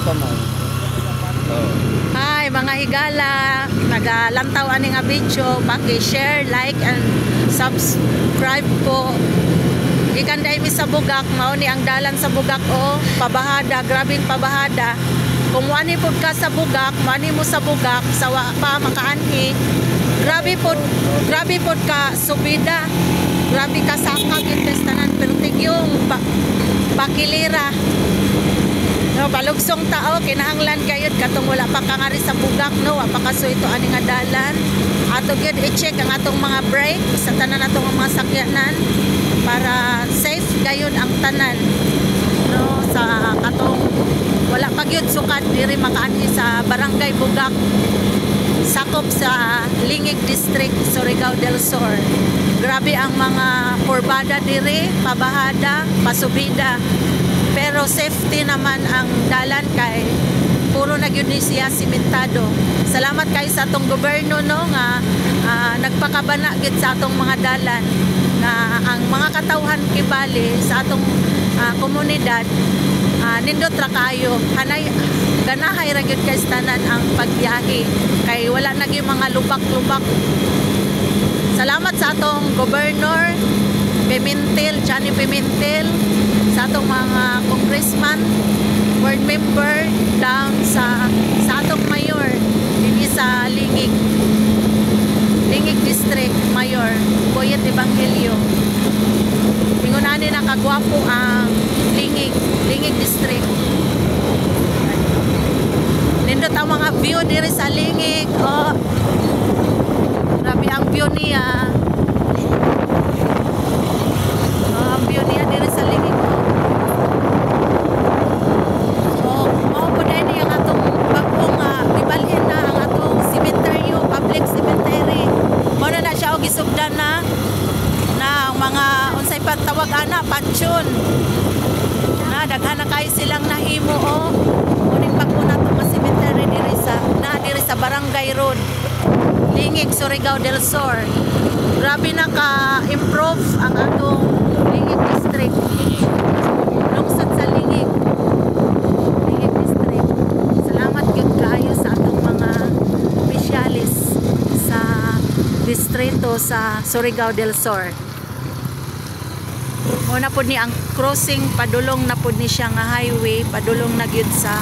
tanan. Oh. Hi mga higala, nagalantaw ani nga video, paki-share, like and subscribe po. Ikan dai mi sa Bugak, mao ni ang dalan sa Bugak o pabahada, grabing pabahada. Kung wani pud ka sa Bugak, wani mo sa Bugak sa wa pa makaanhi. Grabe pod ka subida. Grabe ka sakag intestanan pertig yung bakilira. No, balugsong tao kinahanglan kayod katong wala pa kangari sa Bugak, no, wa pa kaso ito ani nga dalan. Ato gyud i-check ang atong mga brake sa tanan atong mga sakyanan para safe gayud ang tanan, no, sa katong wala pa gyud sukat diri makaanhi sa Barangay Bugak, sakop sa Lingig District, Surigao del Sur. Grabe ang mga kurbada diri, pabahada, pasubida. Pero safety naman ang dalan kay puro na gyud ni siya simentado. Salamat kay sa atong gobyerno, no, nga nagpakabana gid sa atong mga dalan na ang mga katawhan kibali sa atong komunidad nindot ra kayo. Hanay ganahay ra gyud kay tanan ang pagbiyahe kay wala na gyud mga lubak-lubak. Salamat sa atong gobernador Pimentel, Johnny Pimentel, sa atong mga congressman, board member, down sa atong mayor dinhi sa Lingig District, Mayor Boyet Evangelio. Ingunani na kagwapo ang Lingig District. Nindot ang mga view diri sa Lingig. Oh, grabe ang view niya. Ang view niya diri sa Lingig. So, mao po dahil ang atong bagong ibalhin na ang atong cemetery, public cemetery. Mao na siya og gisugdan na mga unsay patawag ana pansyon. Na daghan na kay silang nahimo o uning pagpuna tong cemetery diri sa Barangay Road, Lingig, Surigao del Sur. Grabe na ka-improve ang atong Lingig District. Lungsod sa Lingig District. Salamat gyud kaayo sa atong mga opisyalis sa distrito sa Surigao del Sur. Muna po ni ang crossing, padulong na po ni siya nga highway, padulong na gyud sa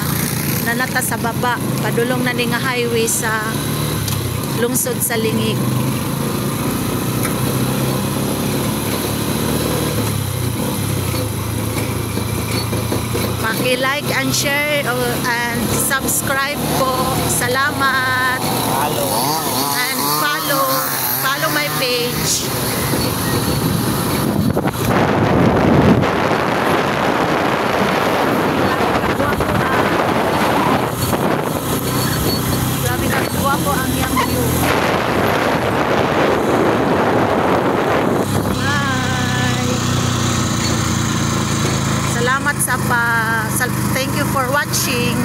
nanata sa baba, padulong na ni nga highway sa lungsod sa Lingig. Paki-like and share and subscribe po. Salamat. And follow my page. Grabe na guwapo ang yang view. Salamat thank you for watching.